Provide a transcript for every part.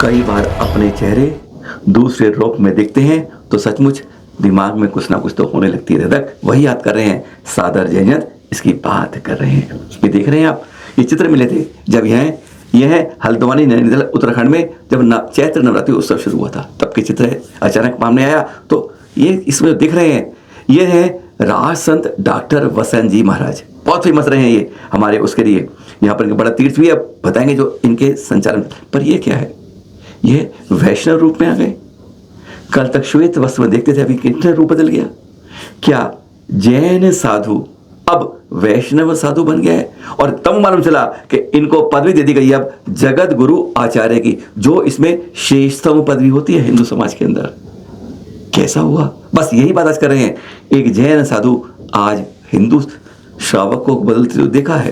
कई बार अपने चेहरे दूसरे रूप में दिखते हैं तो सचमुच दिमाग में कुछ ना कुछ तो होने लगती है धधक। वही याद कर रहे हैं, सादर जयंत इसकी बात कर रहे हैं। ये देख रहे हैं आप, ये चित्र मिले थे जब यह है हल्द्वानी नैनीताल उत्तराखंड में, जब चैत्र नवरात्रि उत्सव शुरू हुआ था तब के चित्र है। अचानक सामने आया तो ये इसमें दिख रहे हैं, ये है राज संत डॉक्टर वसंत जी महाराज, बहुत फेमस रहे हैं ये हमारे उसके लिए। यहाँ पर इनका बड़ा तीर्थ भी अब बताएंगे जो इनके संचालन। पर ये क्या है, ये वैष्णव रूप में आ गए। कल तक श्वेत वस्त्र में देखते थे, अभी कितने रूप बदल गया। क्या जैन साधु अब वैष्णव साधु बन गया है? और तब मालूम चला कि इनको पदवी दे दी गई अब जगत गुरु आचार्य की, जो इसमें श्रेष्ठतम पदवी होती है हिंदू समाज के अंदर। कैसा हुआ, बस यही बात आज कर रहे हैं। एक जैन साधु आज हिंदू श्रावक को बदलते हुए देखा है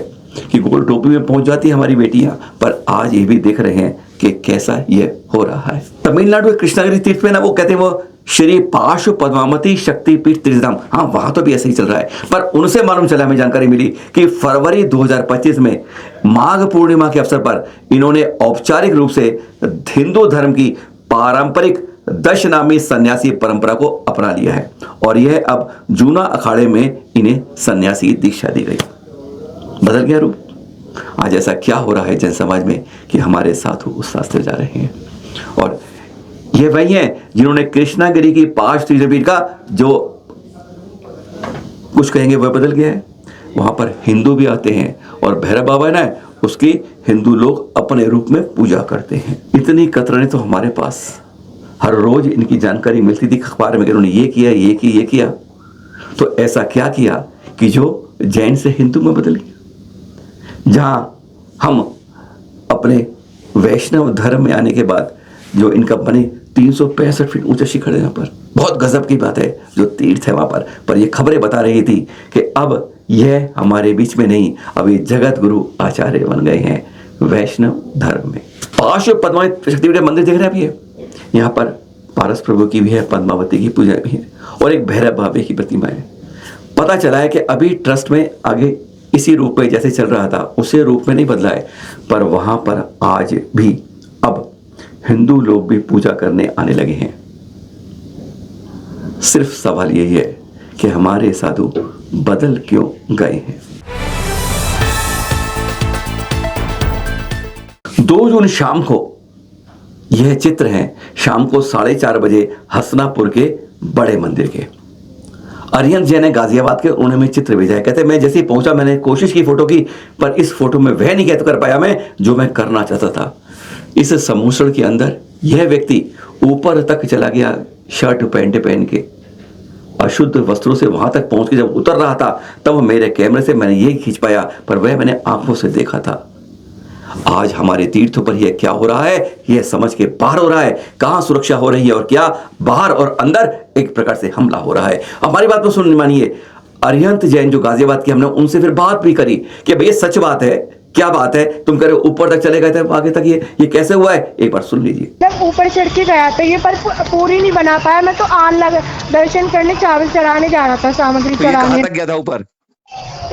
कि गोल टोपी में पहुंच जाती है हमारी बेटियां, पर आज ये भी देख रहे हैं कि कैसा ये हो रहा है। तमिलनाडु के कृष्णागिरी तीर्थ में ना, वो कहते हैं वो श्री पार्श्व पद्मावती शक्तिपीठ तीर्थधाम, हाँ वहां तो भी ऐसे ही चल रहा है। पर उनसे मालूम चला, हमें जानकारी मिली कि फरवरी 2025 में माघ पूर्णिमा के अवसर पर इन्होंने औपचारिक रूप से हिंदू धर्म की पारंपरिक दशनामी सन्यासी परंपरा को अपना लिया है और यह अब जूना अखाड़े में इन्हें सन्यासी दीक्षा दी गई। बदल गया रूप। आज ऐसा क्या हो रहा है जन समाज में कि हमारे साधु उस रास्ते जा रहे हैं। और ये वही हैं जिन्होंने कृष्णागिरी की पांच तीर्थपीठ का जो कुछ कहेंगे वह बदल गया है। वहां पर हिंदू भी आते हैं और भैरव बाबा है ना, उसकी हिंदू लोग अपने रूप में पूजा करते हैं। इतनी कतरने तो हमारे पास हर रोज इनकी जानकारी मिलती थी अखबार में कि उन्होंने ये किया, ये किया। तो ऐसा क्या किया कि जो जैन से हिंदू में बदल गया। जहां हम अपने वैष्णव धर्म में आने के बाद जो इनका बने 365 फीट ऊंचा शिखर है, यहाँ पर बहुत गजब की बात है जो तीर्थ है वहां पर ये खबरें बता रही थी कि अब यह हमारे बीच में नहीं, अब ये जगत गुरु आचार्य बन गए हैं वैष्णव धर्म में। पार्श्व पद्मावती शक्तिपीठ मंदिर देख रहे हैं आप, ये यहाँ पर पारस प्रभु की भी है, पद्मावती की पूजा भी है और एक भैरव बाबे की प्रतिमा है। पता चला है कि अभी ट्रस्ट में आगे इसी रूप में जैसे चल रहा था उसे रूप में नहीं बदला है, पर वहां पर आज भी अब हिंदू लोग भी पूजा करने आने लगे हैं। सिर्फ सवाल यही है कि हमारे साधु बदल क्यों गए हैं। 2 जून शाम को यह चित्र है, शाम को 4:30 बजे हसनापुर के बड़े मंदिर के। अरिहंत जैन है गाजियाबाद के, उन्होंने मैं चित्र भेजा है। कहते मैं जैसे ही पहुंचा मैंने कोशिश की फोटो की, पर इस फोटो में वह नहीं कर पाया मैं जो मैं करना चाहता था। इस समूसड़ के अंदर यह व्यक्ति ऊपर तक चला गया, शर्ट पैंट पहन के अशुद्ध वस्त्रों से वहां तक पहुंच के जब उतर रहा था तब मेरे कैमरे से मैंने ये खींच पाया, पर वह मैंने आंखों से देखा था। आज हमारे तीर्थों पर यह क्या हो रहा है, यह समझ के बाहर हो रहा है। कहां सुरक्षा हो रही है और क्या बाहर और अंदर एक प्रकार से हमला हो रहा है। हमारी बात को सुन मानिए, अरिहंत जैन जो गाजियाबाद के, हमने उनसे फिर बात भी करी कि भैया सच बात है, क्या बात है, तुम कह रहे हो ऊपर तक चले गए थे, आगे तक ये कैसे हुआ है, एक बार सुन लीजिए। जब ऊपर चढ़ के गया था ये, पर पूरी नहीं बना पाया। मैं तो दर्शन करने चावल चढ़ाने जा रहा था, सामग्री तो चढ़ाने। कहाँ तक गया था ऊपर?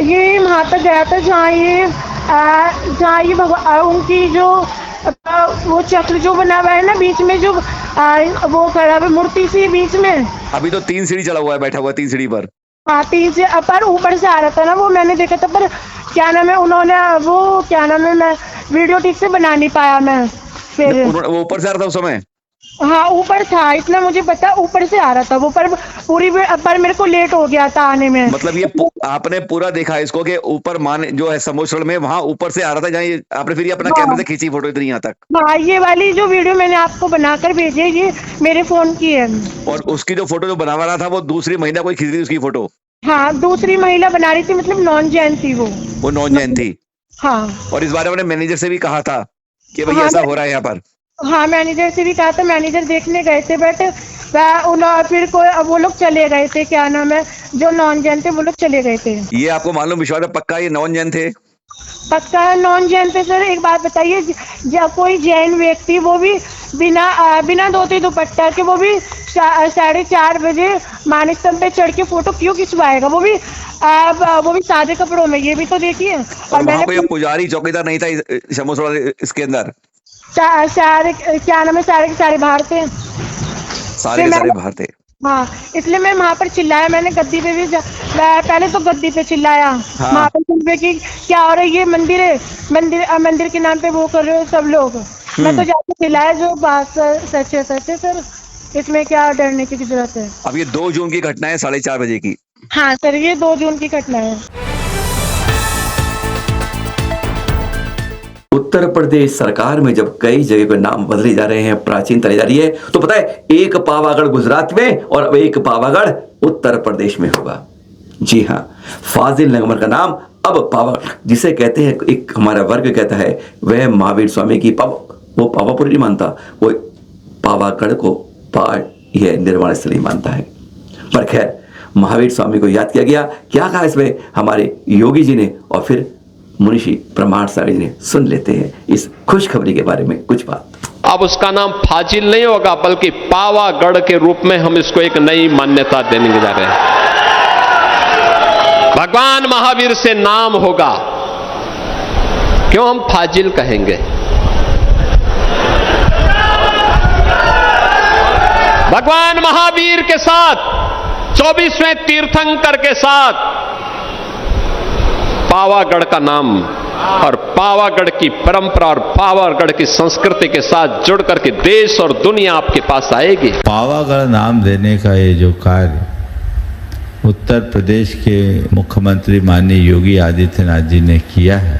ये वहां तक गया था जहाँ ये भगवान उनकी जो वो चक्र जो बना हुआ है ना बीच में, जो वो खड़ा है मूर्ति सी बीच में। अभी तो 3 सीढ़ी चढ़ा हुआ है, बैठा हुआ 3 सीढ़ी पर। हाँ 3 से पर ऊपर से आ रहा था ना, वो मैंने देखा था, पर क्या नाम है उन्होंने वो क्या नाम है, मैं वीडियो ठीक से बना नहीं पाया मैं। फिर वो ऊपर से आ रहा था उस समय? हाँ ऊपर था, इतना मुझे पता, ऊपर से आ रहा था वो, पर पूरी पर मेरे को लेट हो गया था आने में। मतलब ये आपने पूरा देखा इसको कि ऊपर मान जो है समुद्र में वहां ऊपर से आ रहा था, जहाँ आपने फिर अपना कैमरे से खींची फोटो इतनी यहाँ तक? हाँ ये वाली जो वीडियो मैंने आपको बनाकर भेजी है ये मेरे फोन की है। और उसकी जो फोटो जो बना रहा था वो दूसरी महिला कोई खींच रही उसकी फोटो? हाँ दूसरी महिला बना रही थी, मतलब नॉन जैन थी वो नॉन जैन थी। हाँ। और इस बारे में मैनेजर से भी कहा था कि भाई ऐसा हो रहा है यहाँ पर? हाँ मैनेजर से भी कहा था, मैनेजर देखने गए थे, बट फिर वो लोग चले गए थे, क्या नाम है जो नॉन जैन थे वो लोग चले गए थे। ये आपको मालूम विश्वास है पक्का ये नॉन जैन थे? पक्का नॉन जैन थे सर। एक बात बताइए, जब कोई जैन व्यक्ति वो भी बिना धोती दुपट्टा के, वो भी 4:30 बजे मानस्तंभ पे चढ़ के फोटो क्यों खिंचवाएगा, वो भी सादे कपड़ों में, ये भी तो देखिए। और वहाँ कोई पुजारी चौकीदार नहीं था इसके अंदर? सारे क्या नाम है, सारे के सारे बाहर थे। सारे के सारे बाहर थे। हाँ, इसलिए मैं वहाँ पर चिल्लाया, मैंने गद्दी पे भी पहले तो गद्दी पे चिल्लाया, हाँ। वहाँ पर चिल्ले कि क्या हो रहा है, ये मंदिर है, मंदिर के नाम पे वो कर रहे हो सब लोग। मैं तो जाके चिल्लाया, जो बात सच है सर, इसमें क्या डरने की जरूरत है। अब ये 2 जून की घटना है 4:30 बजे की। हाँ सर, ये 2 जून की घटना है। उत्तर प्रदेश सरकार में जब कई जगह पे नाम बदले जा रहे हैं, प्राचीनता ली जा रही है, तो पता है एक पावागढ़ गुजरात में और अब एक पावागढ़ उत्तर प्रदेश में होगा। जी हाँ, फाजिल नगमर का नाम अब पावागढ़, जिसे कहते हैं, एक हमारा वर्ग कहता है वह महावीर स्वामी की वो पावापुरी नहीं मानता, वो पावागढ़ को यह निर्वाण स्थली मानता है। पर खैर, महावीर स्वामी को याद किया गया। क्या कहा इसमें हमारे योगी जी ने, और फिर मुनिषी प्रमाण सागर जी ने, सुन लेते हैं इस खुशखबरी के बारे में कुछ बात। अब उसका नाम फाजिल नहीं होगा, बल्कि पावागढ़ के रूप में हम इसको एक नई मान्यता देने जा रहे हैं। भगवान महावीर से नाम होगा, क्यों हम फाजिल कहेंगे? भगवान महावीर के साथ 24वें तीर्थंकर के साथ पावागढ़ का नाम और पावागढ़ की परंपरा और पावागढ़ की संस्कृति के साथ जुड़ करके देश और दुनिया आपके पास आएगी। पावागढ़ नाम देने का ये जो कार्य उत्तर प्रदेश के मुख्यमंत्री माननीय योगी आदित्यनाथ जी ने किया है,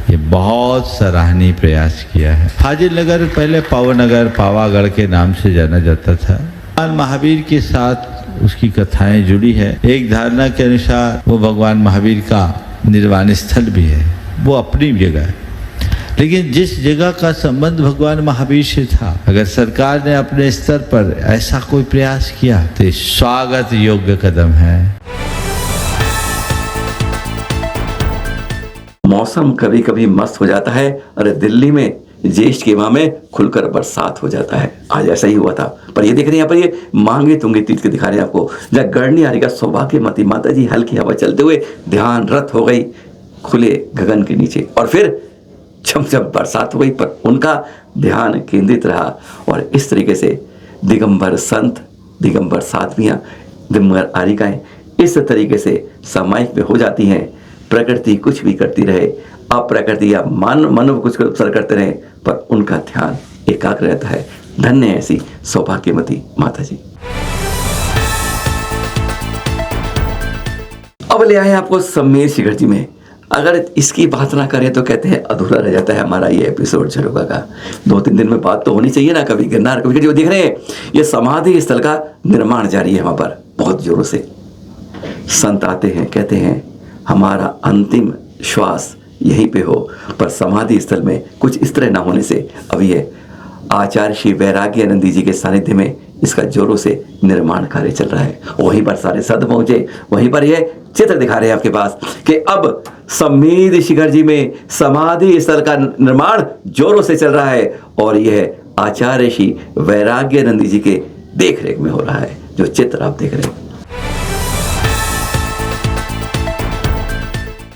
ये बहुत सराहनीय प्रयास किया है। फाजिल नगर पहले पावनगर पावागढ़ के नाम से जाना जाता था। भगवान महावीर के साथ उसकी कथाएं जुड़ी है। एक धारणा के अनुसार वो भगवान महावीर का निर्वाण स्थल भी है, वो अपनी जगह है, लेकिन जिस जगह का संबंध भगवान महावीर से था, अगर सरकार ने अपने स्तर पर ऐसा कोई प्रयास किया तो स्वागत योग्य कदम है। मौसम कभी कभी मस्त हो जाता है, और दिल्ली में ज्येष्ठ के माह में खुलकर बरसात हो जाता है। आज ऐसा ही हुआ था। पर ये देख रहे हैं यहाँ पर, ये मांगे तुंगे तीर्थ के दिखा रहे हैं आपको, जहाँ गढ़नी आरी का सौभाग्यवती माता जी हल्की हवा चलते हुए ध्यान रत हो गई खुले गगन के नीचे, और फिर झमझम बरसात हो गई, पर उनका ध्यान केंद्रित रहा। और इस तरीके से दिगंबर संत, दिगंबर साध्वियाँ, दिगंबर आरिकाएं इस तरीके से सामायिक में हो जाती हैं। प्रकृति कुछ भी करती रहे, अप्रकृति या मानव कुछ अवसर करते रहे, पर उनका ध्यान एकाग्र रहता है। धन्य है ऐसी सौभाग्यवती माता जी। अब ले आए आपको सम्मेर शिखर जी में। अगर इसकी बात ना करें तो कहते हैं अधूरा रह जाता है हमारा ये एपिसोड झरोखा का। 2-3 दिन में बात तो होनी चाहिए ना। कभी गिरनार, कभी जो देख रहे हैं, ये समाधि स्थल का निर्माण जारी है वहां पर बहुत जोरों से। संत आते हैं, कहते हैं हमारा अंतिम श्वास यहीं पे हो, पर समाधि स्थल में कुछ इस तरह ना होने से अब ये आचार्य श्री वैराग्यानंद जी के सानिध्य में इसका जोरों से निर्माण कार्य चल रहा है। वहीं पर सारे सद पहुंचे, वहीं पर यह चित्र दिखा रहे हैं आपके पास कि अब सम्मेर शिखर जी में समाधि स्थल का निर्माण जोरों से चल रहा है, और यह आचार्य श्री वैराग्यानंद जी के देखरेख में हो रहा है। जो चित्र आप देख रहे हैं,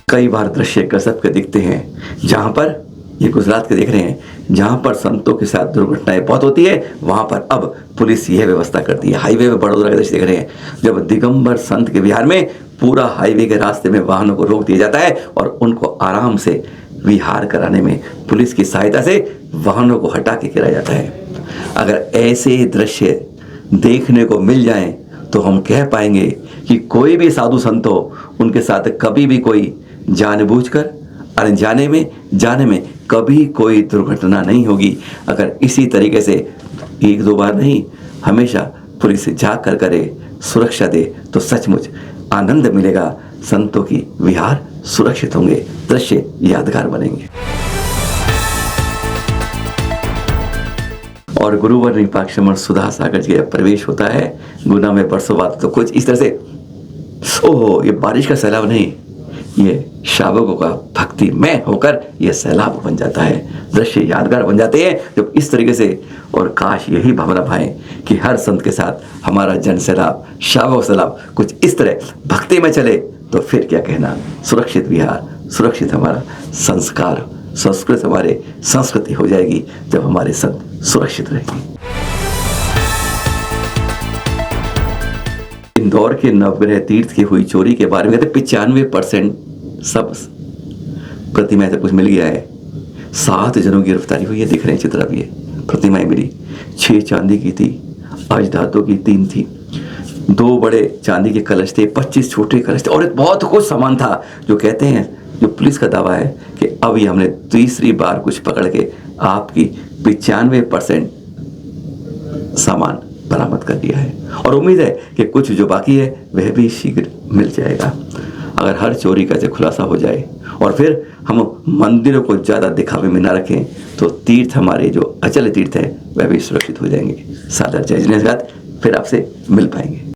कई बार दृश्य गजब के दिखते हैं, जहां पर ये गुजरात के देख रहे हैं, जहां पर संतों के साथ दुर्घटनाएं बहुत होती है, वहां पर अब पुलिस यह व्यवस्था करती है। हाईवे पे बड़ोदरा का दृश्य देख रहे हैं, जब दिगंबर संत के विहार में पूरा हाईवे के रास्ते में वाहनों को रोक दिया जाता है और उनको आराम से विहार कराने में पुलिस की सहायता से वाहनों को हटा के गिराया जाता है। अगर ऐसे दृश्य देखने को मिल जाएं तो हम कह पाएंगे कि कोई भी साधु संत हो, उनके साथ कभी भी कोई जानबूझकर अनजाने में जाने में कभी कोई दुर्घटना नहीं होगी। अगर इसी तरीके से 1-2 बार नहीं, हमेशा पुलिस जाग कर करे, सुरक्षा दे, तो सचमुच आनंद मिलेगा। संतों की विहार सुरक्षित होंगे, दृश्य यादगार बनेंगे। और गुरुवर निपाक्षमण सुधा सागर जी का प्रवेश होता है गुना में बरसों बाद, तो कुछ इस तरह से, ओहो, ये बारिश का सैलाब नहीं, ये शावकों का भक्ति में होकर यह सैलाब बन जाता है। दृश्य यादगार बन जाते हैं जब इस तरीके से। और काश यही भावना भाएं कि हर संत के साथ हमारा जन सैलाब, शावक सैलाब कुछ इस तरह भक्ति में चले, तो फिर क्या कहना। सुरक्षित विहार, सुरक्षित हमारा संस्कार संस्कृत हमारे संस्कृति हो जाएगी जब हमारे संत सुरक्षित रहेंगे। इंदौर के नवग्रह तीर्थ की हुई चोरी के बारे में कहते 95% सब प्रतिमाएं सब कुछ मिल गया है। 7 जनों की गिरफ्तारी हुई है, दिख रहे हैं चित्र भी है। प्रतिमाएं मिली, 6 चांदी की थी, 8 धातु की 3 थी, 2 बड़े चांदी के कलश थे, 25 छोटे कलश थे और एक बहुत कुछ सामान था। जो कहते हैं, जो पुलिस का दावा है कि अभी हमने तीसरी बार कुछ पकड़ के आपकी 95% सामान बरामद कर दिया है और उम्मीद है कि कुछ जो बाकी है वह भी शीघ्र मिल जाएगा। अगर हर चोरी का खुलासा हो जाए और फिर हम मंदिरों को ज़्यादा दिखावे में ना रखें तो तीर्थ हमारे जो अचल तीर्थ है वह भी सुरक्षित हो जाएंगे। सादर जय जिनेश, फिर आपसे मिल पाएंगे।